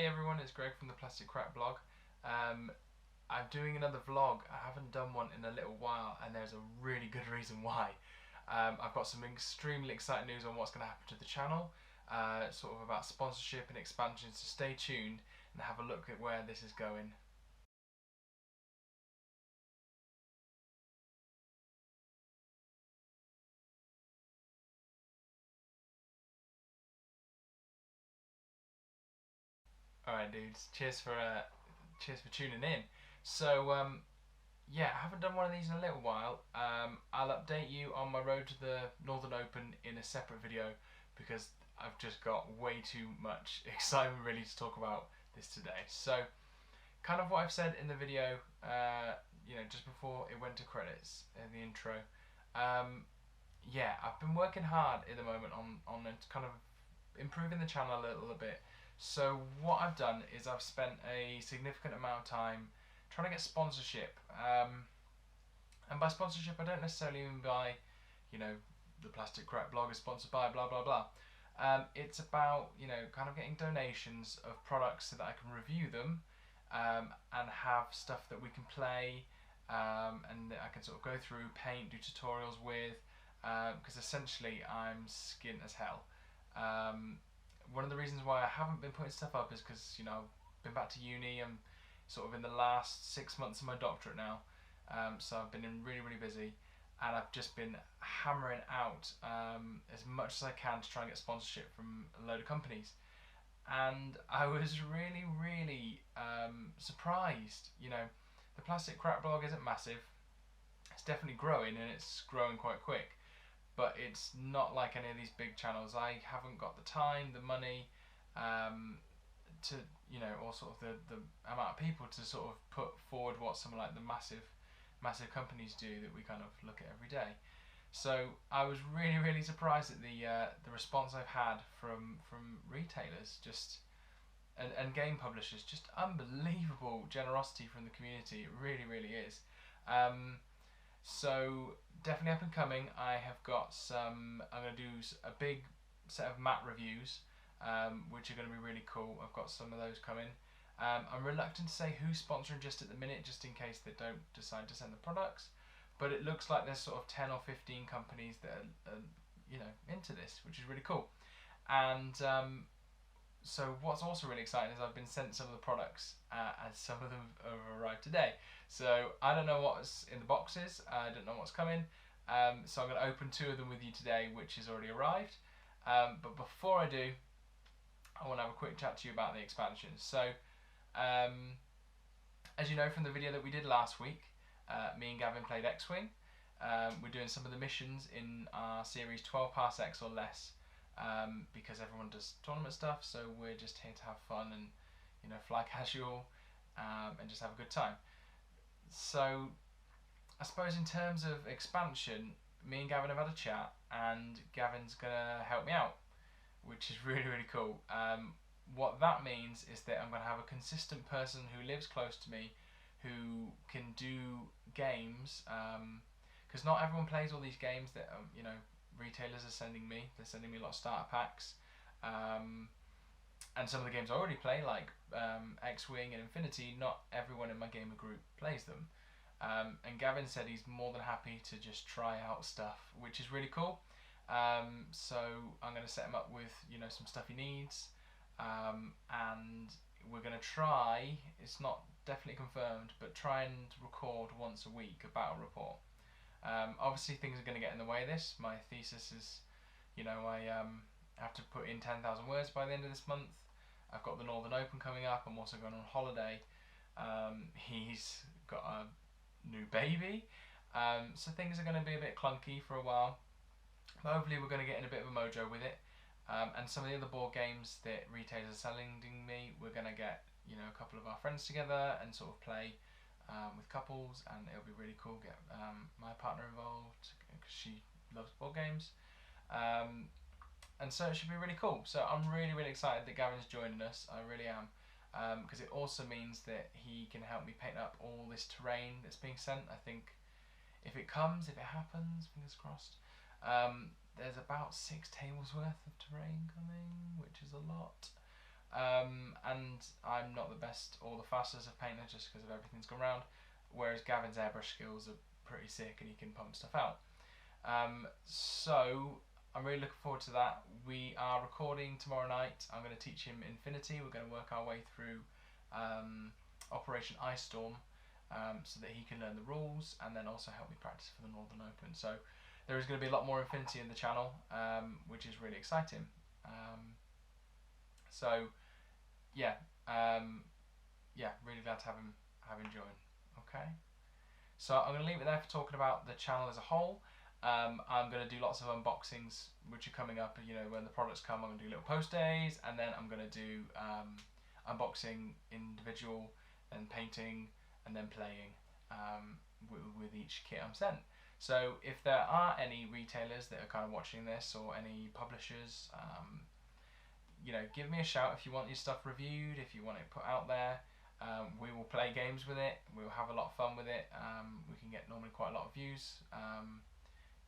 Hey everyone, it's Greg from the Plastic Crack blog. I'm doing another vlog. I haven't done one in a little while, and there's a really good reason why. I've got some extremely exciting news on what's going to happen to the channel, sort of about sponsorship and expansion, so stay tuned and have a look at where this is going. Alright dudes, cheers for tuning in. So yeah, I haven't done one of these in a little while. I'll update you on my road to the Northern Open in a separate video because I've just got way too much excitement really to talk about this today. So, kind of what I've said in the video, just before it went to credits in the intro. Yeah, I've been working hard at the moment on kind of improving the channel a little bit. So what I've done is I've spent a significant amount of time trying to get sponsorship. And by sponsorship, I don't necessarily mean by, the Plastic Crack blog is sponsored by blah blah blah. It's about kind of getting donations of products so that I can review them and have stuff that we can play and that I can sort of go through, paint, do tutorials with. Because essentially I'm skint as hell. One of the reasons why I haven't been putting stuff up is because I've been back to uni. I'm sort of in the last 6 months of my doctorate now, so I've been really busy, and I've just been hammering out as much as I can to try and get sponsorship from a load of companies. And I was really surprised. The Plastic Crack blog isn't massive. It's definitely growing, and it's growing quite quick, but it's not like any of these big channels. I haven't got the time, the money, to or sort of the amount of people to sort of put forward what some like the massive companies do that we kind of look at every day. So I was really surprised at the response I've had from retailers, just and game publishers. Just unbelievable generosity from the community. It really is. So definitely up and coming. I have got some. I'm going to do a big set of map reviews, which are going to be really cool. I've got some of those coming. I'm reluctant to say who's sponsoring just at the minute, just in case they don't decide to send the products. But it looks like there's sort of 10 or 15 companies that are into this, which is really cool. And so what's also really exciting is I've been sent some of the products, and some of them have arrived today. So I don't know what's in the boxes. I don't know what's coming. So I'm going to open 2 of them with you today, which has already arrived. But before I do, I want to have a quick chat to you about the expansions. So, as you know from the video that we did last week, me and Gavin played X-Wing. We're doing some of the missions in our series 12 parsecs or less, because everyone does tournament stuff, so we're just here to have fun and fly casual, and just have a good time. So I suppose in terms of expansion, me and Gavin have had a chat, and Gavin's gonna help me out, which is really cool. What that means is that I'm going to have a consistent person who lives close to me, who can do games, because not everyone plays all these games that retailers are sending me. They're sending me a lot of starter packs, and some of the games I already play, like X-Wing and Infinity. Not everyone in my gamer group plays them. And Gavin said he's more than happy to just try out stuff, which is really cool. So I'm going to set him up with some stuff he needs, and we're going to try, it's not definitely confirmed, but try and record once a week a battle report. Obviously things are going to get in the way of this. My thesis is, I have to put in 10,000 words by the end of this month. I've got the Northern Open coming up. I'm also going on holiday. He's got a new baby, so things are going to be a bit clunky for a while. But hopefully we're going to get in a bit of a mojo with it, and some of the other board games that retailers are selling me, we're going to get a couple of our friends together and sort of play with couples, and it'll be really cool. Get my partner involved because she loves board games, and so it should be really cool. So I'm really excited that Gavin's joining us. I really am, because it also means that he can help me paint up all this terrain that's being sent. I think if it happens, fingers crossed. There's about 6 tables worth of terrain coming, which is a lot. and I'm not the best or the fastest of painter just because of everything's gone round, whereas Gavin's airbrush skills are pretty sick and he can pump stuff out. So I'm really looking forward to that. We are recording tomorrow night. I'm going to teach him Infinity. We're going to work our way through Operation Ice Storm, so that he can learn the rules and then also help me practice for the Northern Open. So there is going to be a lot more Infinity in the channel, which is really exciting. So yeah, really glad to have him join. Okay, so I'm going to leave it there for talking about the channel as a whole. I'm going to do lots of unboxings which are coming up. You know, when the products come, I'm going to do little post days, and then I'm going to do unboxing individual and painting and then playing with each kit I'm sent. So if there are any retailers that are kind of watching this, or any publishers, you know, give me a shout if you want your stuff reviewed, if you want it put out there. We will play games with it, we'll have a lot of fun with it. We can get normally quite a lot of views,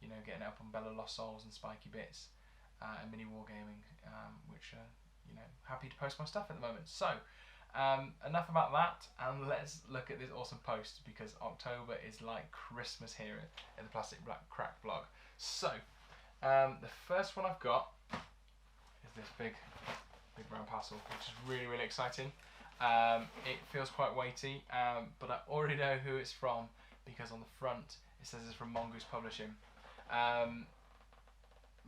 you know, getting it up on Bella Lost Souls and Spiky Bits, and Mini Wargaming, which are, you know, happy to post my stuff at the moment. So enough about that, and let's look at this awesome post, because October is like Christmas here in the Plastic Black Crack blog. So the first one I've got is this big brown parcel, which is really, really exciting. It feels quite weighty, but I already know who it's from, because on the front it says it's from Mongoose Publishing.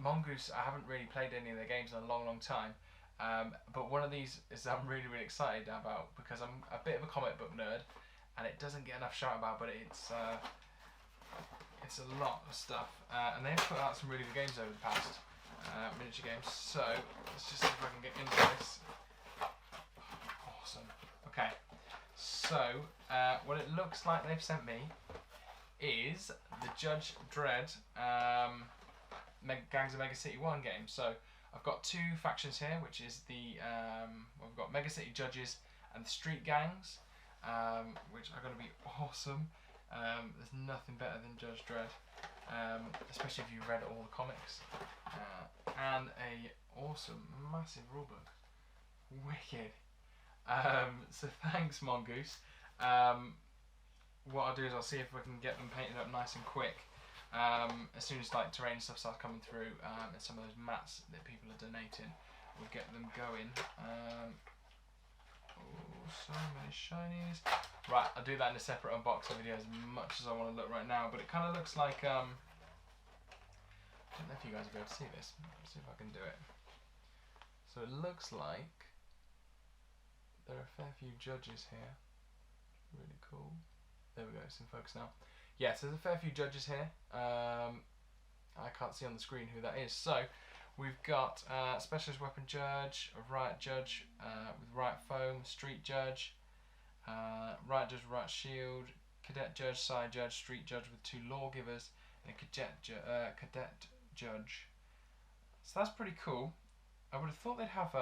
Mongoose, I haven't really played any of their games in a long time, but one of these is I'm really, really excited about, because I'm a bit of a comic book nerd and it doesn't get enough shout about, but it's a lot of stuff, and they've put out some really good games over the past, miniature games. So let's just see if I can get into this. Awesome. Okay, so what it looks like they've sent me is the Judge Dredd Gangs of Mega City 1 game. So I've got two factions here, which is the we've got Mega City Judges and the Street Gangs, which are going to be awesome. There's nothing better than Judge Dredd, especially if you've read all the comics, and a awesome massive rulebook. Wicked. So thanks, Mongoose. What I'll do is I'll see if we can get them painted up nice and quick. As soon as like terrain stuff starts coming through, and some of those mats that people are donating, we'll get them going. Oh, so many shinies. Right, I'll do that in a separate unboxing video, as much as I want to look right now, but it kind of looks like, I don't know if you guys will be able to see this. Let's see if I can do it. So it looks like there are a fair few judges here. Really cool. There we go, it's in focus now. Yes, there's a fair few judges here. I can't see on the screen who that is. So we've got Specialist Weapon Judge, a Riot Judge with Riot Foam, Street Judge, Riot Judge with Riot Shield, Cadet Judge, Side Judge, Street Judge with two Lawgivers, and a Cadet Judge. So that's pretty cool. I would have thought they'd have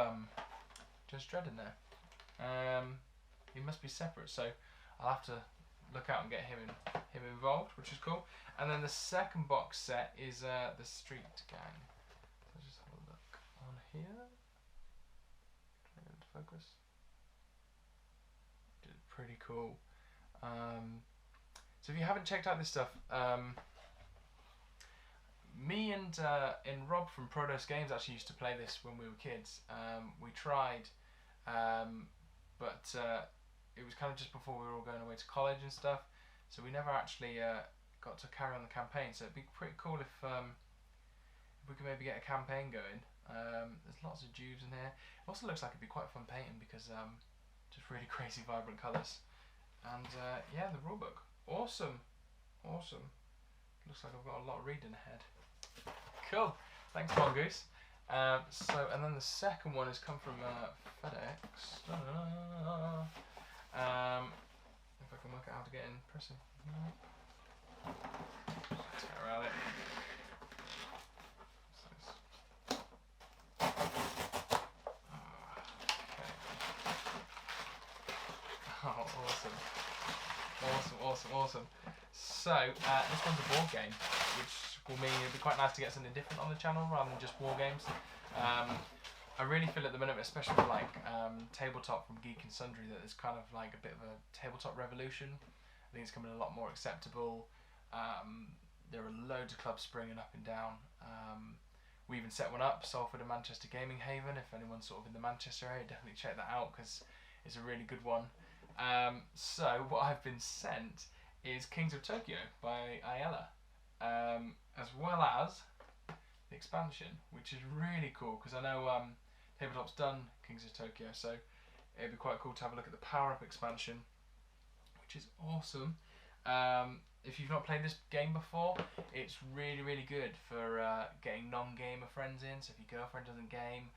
Judge Dredd in there. He must be separate, so I'll have to look out and get him involved, which is cool. And then the second box set is the Street Gang. So just have a look on here. Try to get into focus. Pretty cool. So if you haven't checked out this stuff, me and Rob from Prodos Games actually used to play this when we were kids. We tried, but it was kind of just before we were all going away to college and stuff, so we never actually got to carry on the campaign. So it'd be pretty cool if we could maybe get a campaign going. There's lots of Jews in here. It also looks like it'd be quite fun painting, because just really crazy vibrant colours. And yeah, the rulebook, awesome. Looks like I've got a lot of reading ahead. Cool, thanks Mongoose. And then the second one has come from FedEx. If I can work out how to get in, pressing. Tear around it. Oh, awesome. So, this one's a board game, which will mean it'd be quite nice to get something different on the channel rather than just war games. I I really feel at the minute, especially with like tabletop from Geek and Sundry, that there's kind of like a bit of a tabletop revolution. I think it's becoming a lot more acceptable. There are loads of clubs springing up and down. We even set one up, Salford and Manchester Gaming Haven. If anyone's sort of in the Manchester area, definitely check that out because it's a really good one. So what I've been sent is Kings of Tokyo by Ayala, as well as the expansion, which is really cool because I know Tabletop's done Kings of Tokyo, so it'd be quite cool to have a look at the Power Up expansion, which is awesome. If you've not played this game before, it's really, really good for getting non-gamer friends in. So if your girlfriend doesn't game,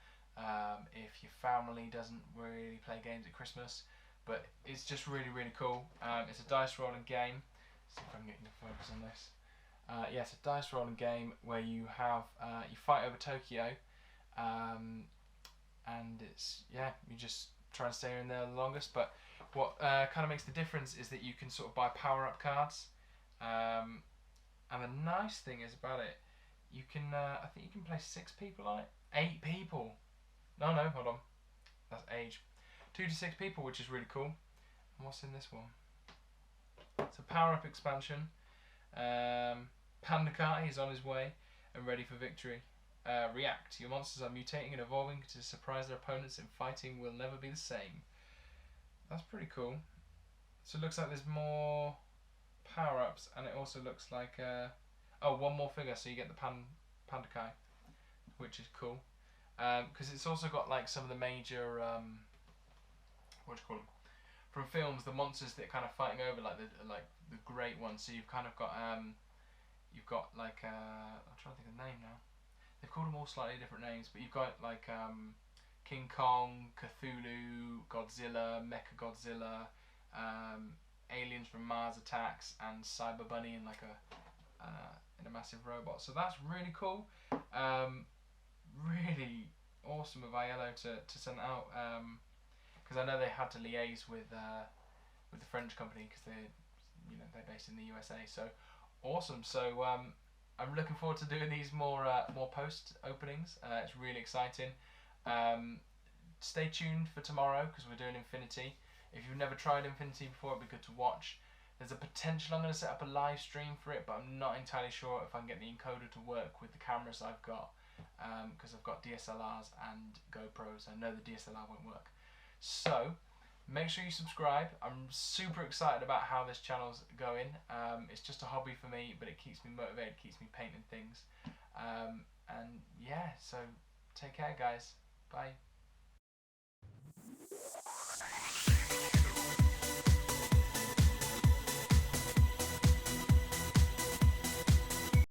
if your family doesn't really play games at Christmas, but it's just really, really cool. It's a dice rolling game. Let's see if I can get you to focus on this. Yeah, it's a dice rolling game where you have you fight over Tokyo, and it's you just try and stay in there the longest. But what kind of makes the difference is that you can sort of buy power up cards, and the nice thing is about it, you can I think you can play 6 people on it, 8 people. No, hold on, that's age. 2 to 6 people, which is really cool. And what's in this one? It's a power up expansion. Pandakai is on his way and ready for victory. React. Your monsters are mutating and evolving to surprise their opponents, and fighting will never be the same. That's pretty cool. So it looks like there's more power-ups, and it also looks like one more figure, so you get the Pandakai, which is cool. Because it's also got like some of the major what do you call them, from films, the monsters that are kind of fighting over like the great ones. So you've kind of got you've got like I'm trying to think of the name now. They've called them all slightly different names, but you've got like King Kong, Cthulhu, Godzilla, Mechagodzilla, aliens from Mars attacks, and Cyber Bunny in like in a massive robot. So that's really cool. Really awesome of Aiello to send out. Because I know they had to liaise with the French company because they're based in the USA. So awesome. So I'm looking forward to doing these more post openings. It's really exciting. Stay tuned for tomorrow because we're doing Infinity. If you've never tried Infinity before, it'd be good to watch. There's a potential I'm going to set up a live stream for it, but I'm not entirely sure if I can get the encoder to work with the cameras I've got, because I've got DSLRs and GoPros. I know the DSLR won't work. So make sure you subscribe. I'm super excited about how this channel's going. It's just a hobby for me, but it keeps me motivated, keeps me painting things. And yeah, so take care guys. Bye.